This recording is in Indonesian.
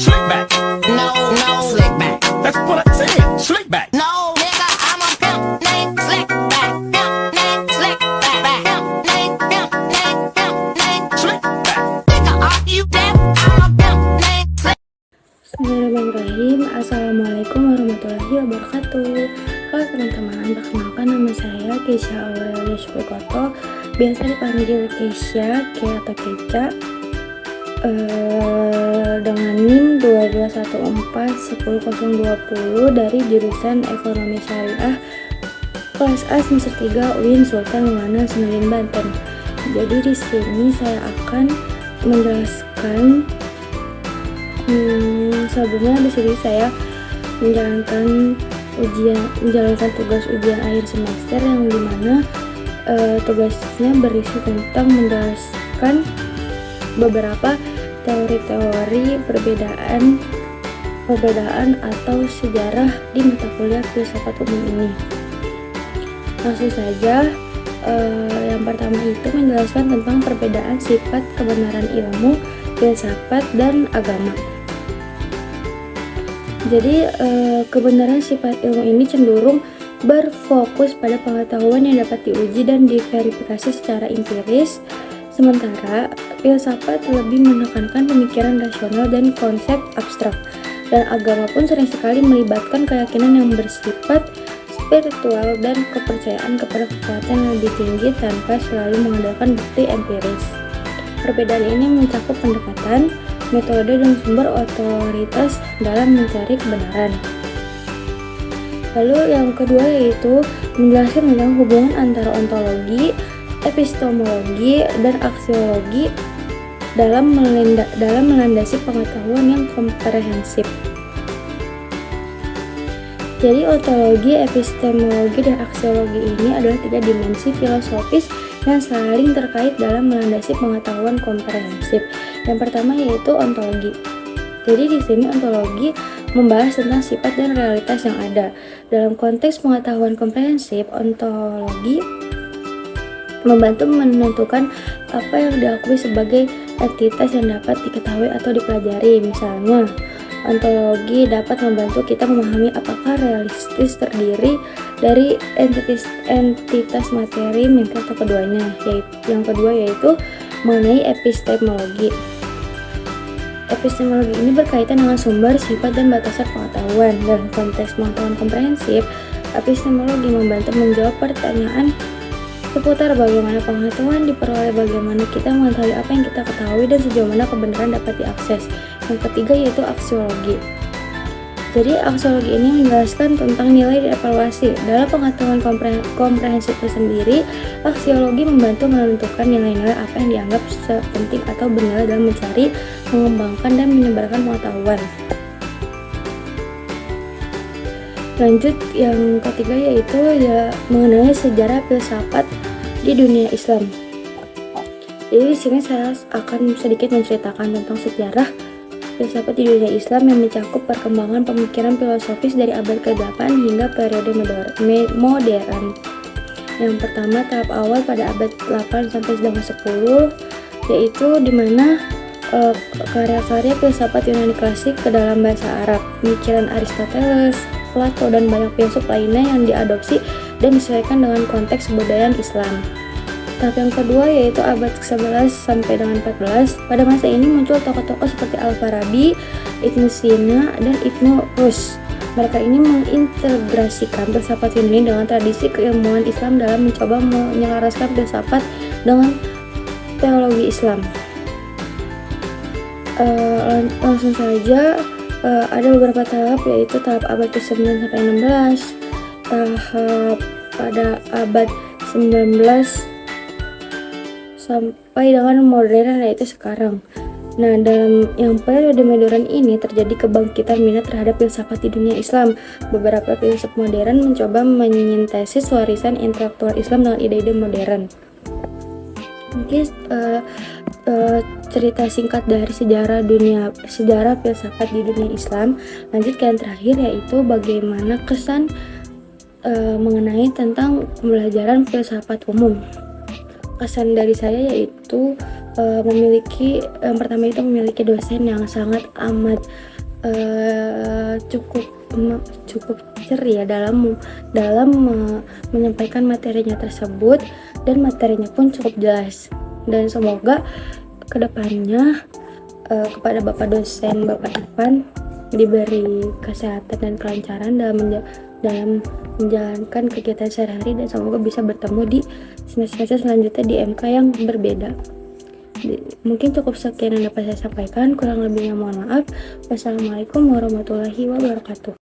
Slick back. No, no, slick back. That's what I said. Slick back. No, nigga, I'm a pimp named Slick back. Pimp named Slick back. Pimp named, pimp named, pimp named Slick back. Nigga, are you deaf? I'm a pimp named Slick. Bismillahirrahmanirrahim. Assalamualaikum warahmatullahi wabarakatuh. Halo teman-teman, perkenalkan nama saya Keisha Aurelia Syukurkoto, biasa dipanggil Keisha, Ke atau Keca, dengan NIM 221410020 dari jurusan Ekonomi Syariah kelas A semester 3 UIN Sultan Maulana Hasanuddin Banten. Jadi di sini saya akan menjelaskan sebelumnya di sini saya menjalankan tugas ujian akhir semester yang dimana tugasnya berisi tentang menjelaskan beberapa teori-teori perbedaan atau sejarah di mata kuliah filsafat umum ini. Langsung saja, yang pertama itu menjelaskan tentang perbedaan sifat kebenaran ilmu, filsafat, dan agama. Jadi kebenaran sifat ilmu ini cenderung berfokus pada pengetahuan yang dapat diuji dan diverifikasi secara empiris, sementara filsafat lebih menekankan pemikiran rasional dan konsep abstrak, dan agama pun sering sekali melibatkan keyakinan yang bersifat spiritual dan kepercayaan kepada kekuatan yang lebih tinggi tanpa selalu mengandalkan bukti empiris. Perbedaan ini mencakup pendekatan, metode, dan sumber otoritas dalam mencari kebenaran. Lalu yang kedua yaitu menjelaskan tentang hubungan antara ontologi, epistemologi, dan aksiologi dalam melandasi pengetahuan yang komprehensif. Jadi ontologi, epistemologi, dan aksiologi ini adalah tiga dimensi filosofis yang saling terkait dalam melandasi pengetahuan komprehensif. Yang pertama yaitu ontologi. Jadi di sini ontologi membahas tentang sifat dan realitas yang ada. Dalam konteks pengetahuan komprehensif, ontologi membantu menentukan apa yang diakui sebagai entitas yang dapat diketahui atau dipelajari. Misalnya, ontologi dapat membantu kita memahami apakah realistis terdiri dari entitas materi, mimpi, atau keduanya. Yang kedua yaitu mengenai epistemologi. Epistemologi ini berkaitan dengan sumber, sifat, dan batasan pengetahuan. Dalam konteks pengetahuan komprehensif, epistemologi membantu menjawab pertanyaan seputar bagaimana pengetahuan diperoleh, bagaimana kita mengetahui apa yang kita ketahui, dan sejauh mana kebenaran dapat diakses. Yang ketiga yaitu aksiologi. Jadi aksiologi ini menjelaskan tentang nilai dan evaluasi. Dalam pengetahuan komprehensif itu sendiri, aksiologi membantu menentukan nilai-nilai apa yang dianggap penting atau bernilai dalam mencari, mengembangkan, dan menyebarkan pengetahuan. Lanjut, yang ketiga yaitu mengenai sejarah filsafat di dunia Islam. Jadi di sini saya akan sedikit menceritakan tentang sejarah filsafat di dunia Islam yang mencakup perkembangan pemikiran filosofis dari abad ke-8 hingga periode modern. Yang pertama, tahap awal pada abad 8 sampai 10, yaitu dimana karya-karya filsafat Yunani klasik ke dalam bahasa Arab, pemikiran Aristoteles, Plato, dan banyak filsuf lainnya yang diadopsi dan disesuaikan dengan konteks kebudayaan Islam. Tahap yang kedua yaitu abad ke-11 sampai dengan 14. Pada masa ini muncul tokoh-tokoh seperti Al-Farabi, Ibnu Sina, dan Ibnu Rushd. Mereka ini mengintegrasikan filsafat Yunani dengan tradisi keilmuan Islam dalam mencoba menyelaraskan filsafat dengan teologi Islam. Langsung saja, ada beberapa tahap yaitu tahap abad ke-9 sampai 16, tahap pada abad 19 sampai dengan modern yaitu sekarang. Nah, dalam yang periode modern ini terjadi kebangkitan minat terhadap filsafat di dunia Islam. Beberapa filsuf modern mencoba menyintesis warisan intelektual Islam dengan ide-ide modern. Mungkin cerita singkat dari sejarah filsafat di dunia Islam. Lanjut ke yang terakhir yaitu bagaimana kesan mengenai tentang pembelajaran filsafat umum. Kesan dari saya yaitu yang pertama itu memiliki dosen yang sangat amat cukup ceria dalam menyampaikan materinya tersebut, dan materinya pun cukup jelas. Dan semoga kedepannya kepada Bapak dosen, Bapak Ivan, diberi kesehatan dan kelancaran dalam menjalankan kegiatan sehari-hari, dan semoga bisa bertemu di semester selanjutnya di MK yang berbeda. Mungkin cukup sekian yang dapat saya sampaikan, kurang lebihnya mohon maaf. Wassalamualaikum warahmatullahi wabarakatuh.